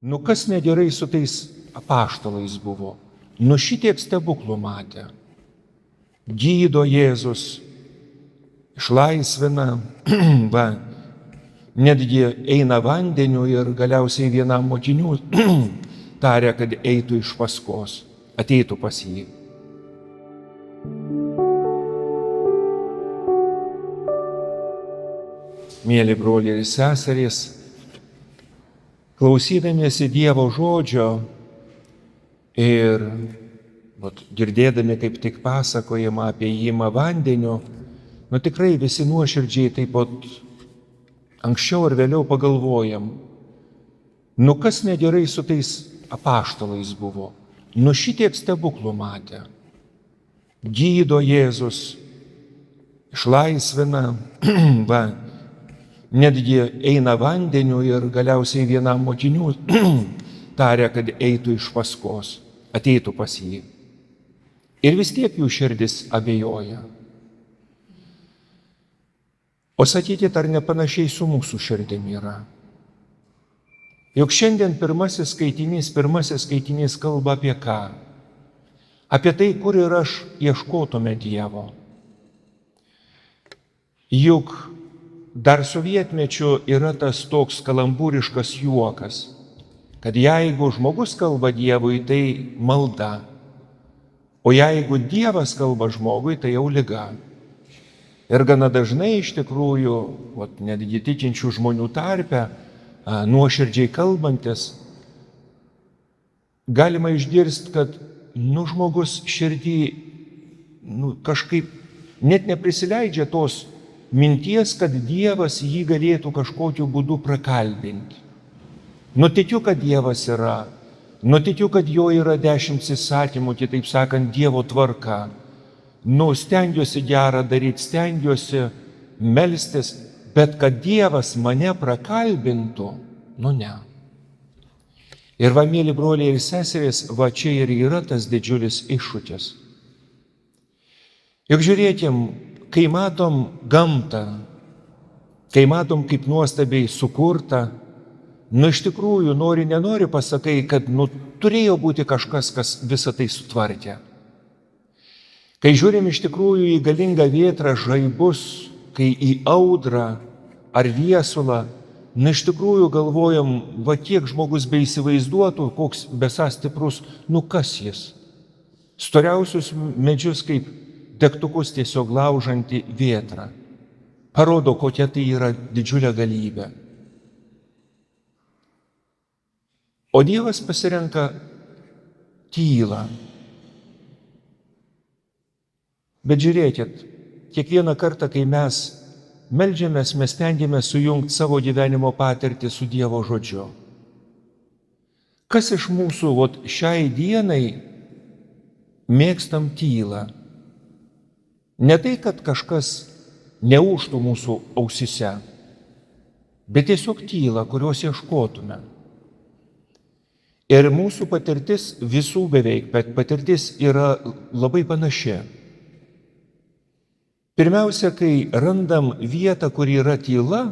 Nu kas negerai su tais apaštalais buvo? Nu šitiek stebuklų matė. Gydo Jėzus, išlaisvina, va, netgi eina vandeniu ir galiausiai vienam mokinių tarė, kad eitų iš paskos, ateitų pas jį. Mėly broliai ir seserys, klausydamiesi Dievo žodžio ir girdėdami kaip tik pasakojimą apie įėjimą vandeniu, tikrai visi nuoširdžiai taip pat anksčiau ar vėliau pagalvojam, kas negerai su tais apaštalais buvo, šitiek stebuklų matė. Gydo Jėzus, išlaisvina, va, netgi eina vandeniu ir galiausiai vienam mokinių tarė, kad eitų iš paskos, ateitų pas jį. Ir vis tiek jų širdis abejoja. O sakykit, ar nepanašiai su mūsų širdimi yra? Juk šiandien pirmasis skaitinys kalba apie ką? Apie tai, kur ir aš ieškotume Dievo. Juk dar sovietmečiu yra tas toks kalambūriškas juokas, kad jeigu žmogus kalba Dievui, tai malda, o jeigu Dievas kalba žmogui, tai jau liga. Ir gana dažnai iš tikrųjų, netgi tikinčių žmonių tarpe, nuoširdžiai kalbantis, galima išgirsti, kad žmogus širdį kažkaip net neprisileidžia tos minties, kad Dievas jį galėtų kažkokiu būdu prakalbinti. Tikiu, kad Dievas yra, tikiu, kad jo yra 10 įsakymų, kitaip sakant, Dievo tvarka. Stengiuosi gerą daryti, stengiuosi melstis, bet kad Dievas mane prakalbintų, ne. Ir va, mėly broliai ir seserys, va čia ir yra tas didžiulis iššūkis. Juk žiūrėkim, kai matom gamtą, kai matom kaip nuostabiai sukurta, iš tikrųjų, nenori pasakai, kad turėjo būti kažkas, kas visą tai sutvarkė. Kai žiūrim iš tikrųjų į galingą vėtrą, žaibus, kai į audrą ar viesulą, iš tikrųjų galvojam, va kiek žmogus beįsivaizduotų, koks besąs stiprus, kas jis? Storiausius medžius kaip degtukus tiesiog laužanti vėtra. Parodo, kokia tai yra didžiulė galybė. O Dievas pasirenka tylą. Bet žiūrėkit, kiekvieną kartą, kai mes meldžiamės, mes stengiamės sujungti savo gyvenimo patirtį su Dievo žodžiu. Kas iš mūsų šiai dienai mėgstam tylą? Ne tai, kad kažkas neūžtų mūsų ausise, bet tiesiog tylą, kurios ieškotume. Ir mūsų patirtis visų beveik, bet patirtis yra labai panaši. Pirmiausia, kai randam vietą, kur yra tyla,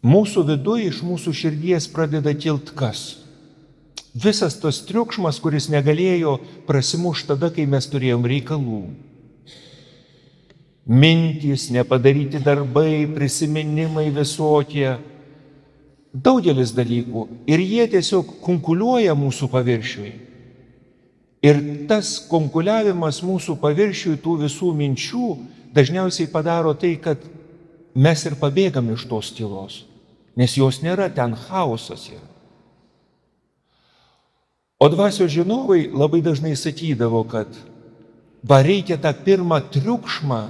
mūsų viduje iš mūsų širdies pradeda kilt kas? Visas tas triukšmas, kuris negalėjo prasimušti tada, kai mes turėjom reikalų. Mintys, nepadaryti darbai, prisiminimai visokie, daugelis dalykų. Ir jie tiesiog kunkuliuoja mūsų paviršiui. Ir tas konkuliavimas mūsų paviršiui tų visų minčių dažniausiai padaro tai, kad mes ir pabėgam iš tos tylos, nes jos nėra, ten chaosas yra. O dvasios žinovai labai dažnai sakydavo, kad reikia tą pirmą triukšmą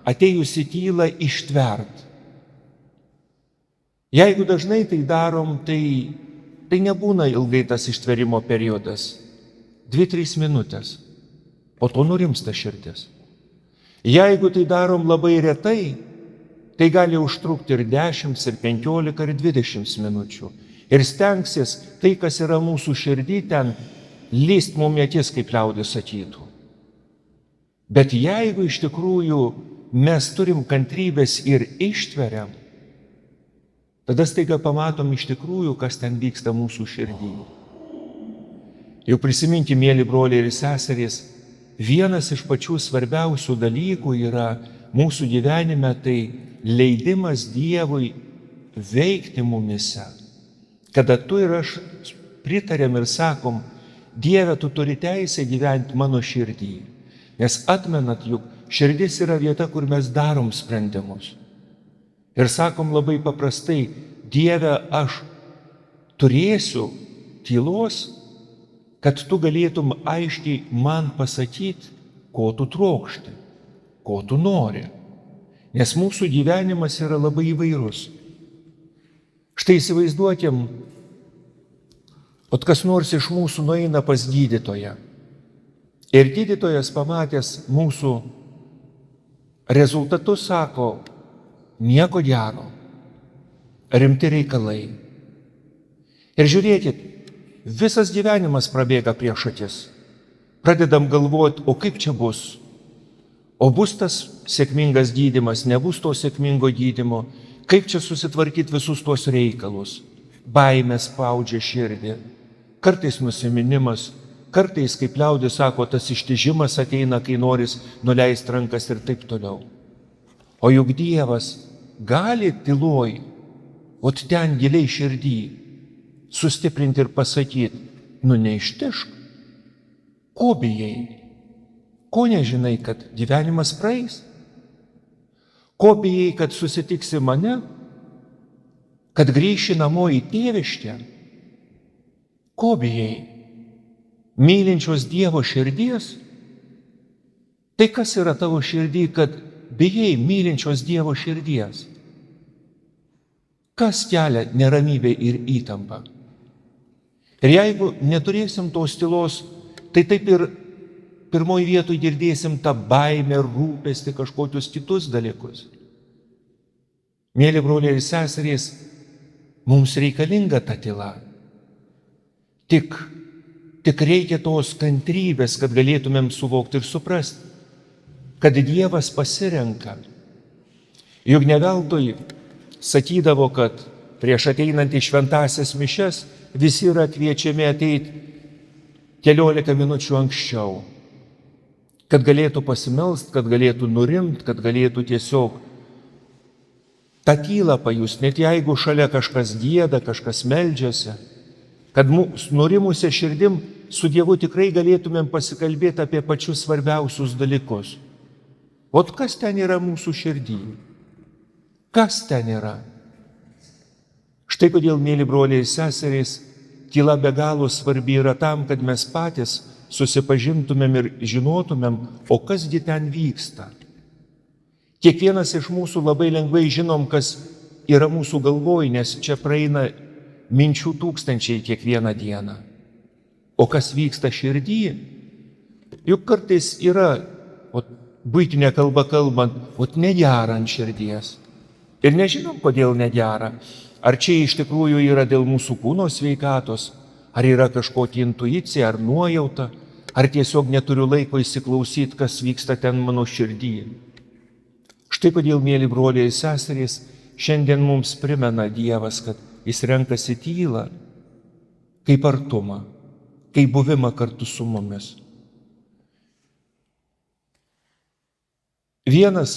atėjusi tylą ištvert. Jeigu dažnai tai darom, tai nebūna ilgai tas ištverimo periodas. 2-3 minutės, po to nurimsta širdis. Jeigu tai darom labai retai, tai gali užtrukti ir 10, ir 15, ir 20 minučių. Ir stengsis tai, kas yra mūsų širdį, ten lyst mum akis, kaip liaudis sakytų. Bet jeigu iš tikrųjų mes turim kantrybės ir ištveriam, tada staiga pamatom iš tikrųjų, kas ten vyksta mūsų širdį. Jau prisiminti, mėly broliai ir seserys, vienas iš pačių svarbiausių dalykų yra mūsų gyvenime tai leidimas Dievui veikti mumise. Kada tu ir aš pritarėm ir sakom, Dieve, tu turi teisę gyventi mano širdį. Nes atmenat, juk širdis yra vieta, kur mes darom sprendimus. Ir sakom labai paprastai, Dieve, aš turėsiu tylos, kad tu galėtum aiškiai man pasakyti, ko tu trokšti, ko tu nori. Nes mūsų gyvenimas yra labai įvairus. Štai įsivaizduokim, kas nors iš mūsų nueina pas gydytoją. Ir gydytojas pamatęs mūsų rezultatus sako, nieko gero, rimti reikalai. Ir žiūrėkit, visas gyvenimas prabėga prieš akis. Pradedam galvoti, o kaip čia bus? O bus tas sėkmingas gydymas, nebus to sėkmingo gydymo? Kaip čia susitvarkyti visus tuos reikalus? Baimės spaudžia širdį, kartais nusiminimas, kartais, kaip liaudis sako, tas ištižimas ateina, kai noris nuleisti rankas ir taip toliau. O juk Dievas gali tyloj, ten giliai širdį, sustiprinti ir pasakyti, neištišk, ko bijai, ko nežinai, kad gyvenimas praeis, ko bijai, kad susitiksi mane, kad grįši namo į tėviškę, ko bijai, mylinčios Dievo širdies, tai kas yra tavo širdį, kad bijai mylinčios Dievo širdies? Kas kelia neramybę ir įtampą? Ir jeigu neturėsim tos tylos, tai taip ir pirmoji vietoje girdėsim tą baimę, rūpestį, kažkokius kitus dalykus. Mėly broliai ir seserys, mums reikalinga ta tyla. Tik reikia tos kantrybės, kad galėtumėm suvokti ir suprasti, kad Dievas pasirenka. Juk ne veltui sakydavo, kad prieš ateinant į šventąsias mišias visi yra kviečiami ateiti 15 minučių anksčiau, kad galėtų pasimelst, kad galėtų nurimti, kad galėtų tiesiog tą tylą pajusti, net jeigu šalia kažkas gieda, kažkas meldžiasi, kad nurimusią širdim su Dievu tikrai galėtumėm pasikalbėti apie pačius svarbiausius dalykus. O kas ten yra mūsų širdį? Kas ten yra? Štai kodėl, mėly broliai ir seserys, tyla be galo svarbi yra tam, kad mes patys susipažintumėm ir žinotumėm, o kasgi ten vyksta. Kiekvienas iš mūsų labai lengvai žinom, kas yra mūsų galvoj, nes čia praeina minčių tūkstančiai kiekvieną dieną. O kas vyksta širdį? Juk kartais yra, buitinė kalba kalbant, negera ant širdies. Ir nežinom, kodėl negera. Ar čia iš tikrųjų yra dėl mūsų kūno sveikatos, ar yra kažkokia intuicija, ar nuojauta, ar tiesiog neturiu laiko įsiklausyti, kas vyksta ten mano širdį. Štai kodėl, mėly broliai ir seserys, šiandien mums primena Dievas, kad Jis renkasi tylą, kaip artumą, kaip buvimą kartu su mumis. Vienas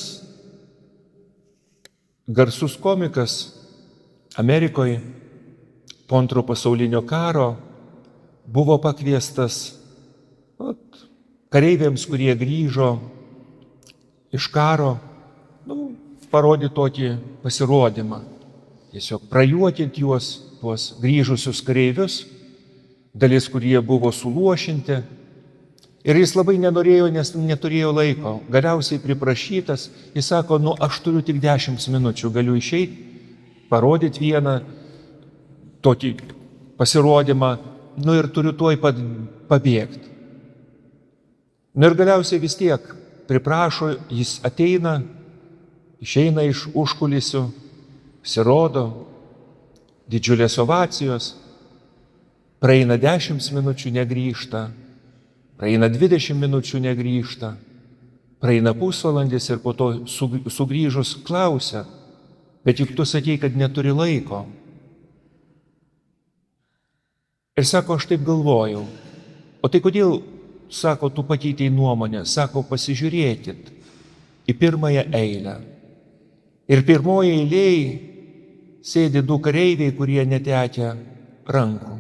garsus komikas Amerikoje po Antro pasaulinio karo buvo pakviestas kareiviams, kurie grįžo iš karo, parodyti tokį pasirodymą. Tiesiog prajuokinti juos, tuos grįžusius kareivius, dalis, kurie buvo suluošinti. Ir jis labai nenorėjo, nes neturėjo laiko. Galiausiai priprašytas, jis sako, aš turiu tik 10 minučių, galiu išeiti, parodyti vieną tokį pasirodymą, ir turiu tuoj pat pabėgti. Ir galiausiai vis tiek priprašo, jis ateina, išeina iš užkulisių, pasirodo, didžiulės ovacijos, praeina 10 minučių negrįžta, praeina 20 minučių negrįžta, praeina pusvalandis ir po to sugrįžus klausia, Bet juk tu sakei, kad neturi laiko. Ir sako, aš taip galvojau. O tai kodėl, sako, tu pakeitei nuomonę? Sako, pasižiūrėkit į pirmąją eilę. Ir pirmoje eilėje sėdi du kareiviai, kurie netekę rankų.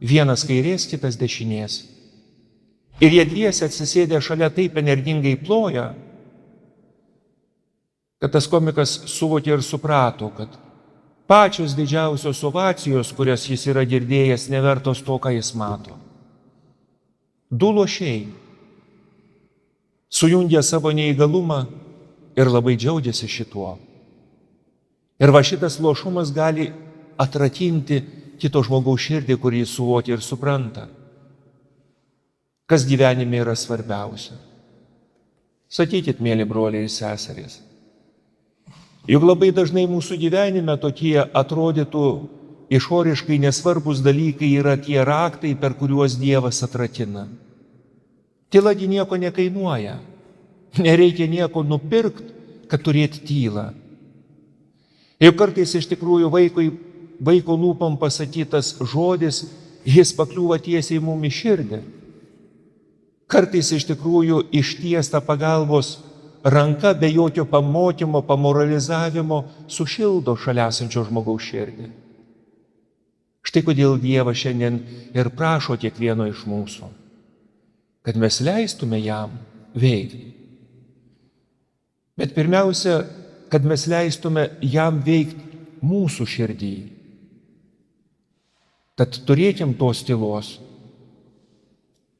Vienas kairės, kitas dešinės. Ir jie dviese atsisėdę šalia taip energingai ploja, kad tas komikas suvokė ir suprato, kad pačios didžiausios ovacijos, kurias jis yra girdėjęs, nevertos to, ką jis mato. Du lošiai sujungė savo neįgalumą ir labai džiaugiasi šituo. Ir va šitas lošumas gali atrakinti kito žmogaus širdį, kurį jis suvokia ir supranta. Kas gyvenime yra svarbiausia? Sakykit, mėly broliai ir seserys. Juk labai dažnai mūsų gyvenime tokie atrodytų išoriškai nesvarbus dalykai yra tie raktai, per kuriuos Dievas atrakina. Tylagi nieko nekainuoja. Nereikia nieko nupirkti, kad turėti tylą. Juk kartais iš tikrųjų vaiko lūpom pasakytas žodis, jis pakliūva tiesiai mum į širdį. Kartais iš tikrųjų ištiesta pagalbos ranka be jokio pamokymo, pamoralizavimo sušildo šalia esančio žmogaus širdį. Štai kodėl Dievas šiandien ir prašo kiekvieno iš mūsų, kad mes leistume jam veikti. Bet pirmiausia, kad mes leistume jam veikti mūsų širdį. Tad turėkim tos tylos.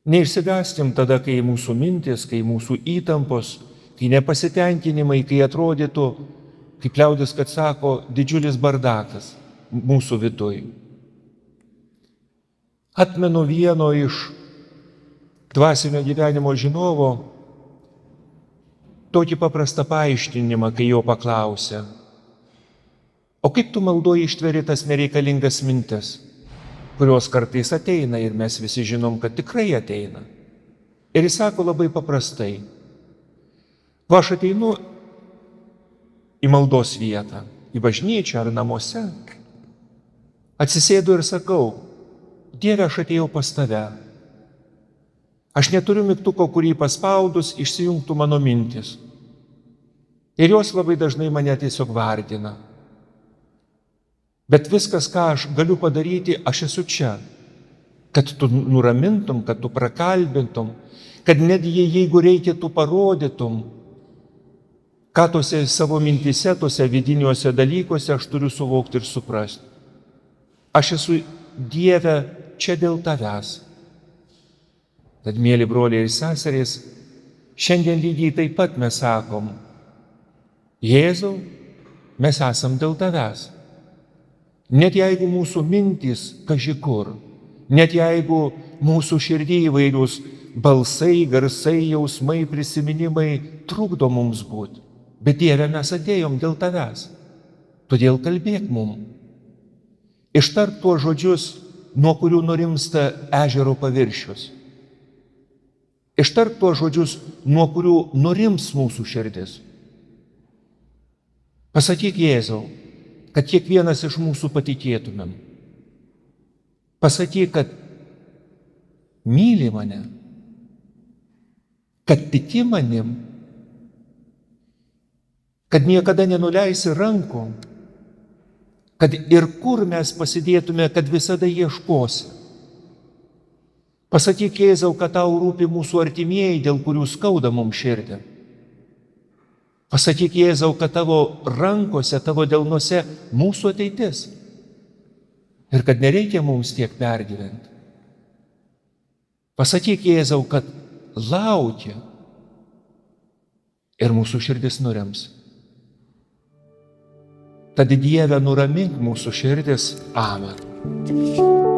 Neišsigąstim tada, kai mūsų mintis, kai mūsų įtampos, kai nepasitenkinimai, kai atrodytų, kaip liaudis, kad sako, didžiulis bardakas mūsų viduj. Atmenu vieno iš dvasinio gyvenimo žinovo tokį paprastą paaiškinimą, kai jo paklausė: o kaip tu maldoje ištveri tas nereikalingas mintis, kurios kartais ateina ir mes visi žinom, kad tikrai ateina. Ir jis sako labai paprastai: va aš ateinu į maldos vietą, į bažnyčią ar namuose, atsisėdu ir sakau: Dieve, aš atėjau pas tave. Aš neturiu mygtuko, kurį paspaudus išsijungtų mano mintis. Ir jos labai dažnai mane tiesiog vargina. Bet viskas, ką aš galiu padaryti, aš esu čia, kad tu nuramintum, kad tu prakalbintum, kad netgi jeigu reikia, tu parodytum, ką tose savo mintise, tose vidiniuose dalykuose aš turiu suvokti ir suprasti. Aš esu, Dieve, čia dėl tavęs. Tad, mėly broliai ir seserys, šiandien lygiai taip pat mes sakom: Jėzau, mes esam dėl tavęs. Net jeigu mūsų mintys kaži kur, net jeigu mūsų širdį įvairius balsai, garsai, jausmai, prisiminimai trukdo mums būti. Bet Dieve, mes atėjom dėl tavęs. Todėl kalbėk mum. Ištark tuos žodžius, nuo kurių nurimsta ežero paviršius. Ištark tuos žodžius, nuo kurių nurims mūsų širdis. Pasakyk, Jėzau, kad kiekvienas iš mūsų patikėtumėm. Pasakyk, kad myli mane, kad tiki manim, kad niekada nenuleisi rankų, kad ir kur mes pasidėtume, kad visada ieškosi. Pasakyk, Jėzau, kad tau rūpi mūsų artimieji, dėl kurių skauda mums širdį. Pasakyk, Jėzau, kad tavo rankose, tavo delnuose mūsų ateitis. Ir kad nereikia mums tiek pergyventi. Pasakyk, Jėzau, kad laukia ir mūsų širdis nurems. Tad, Dieve, nuramink mūsų širdis. Amen.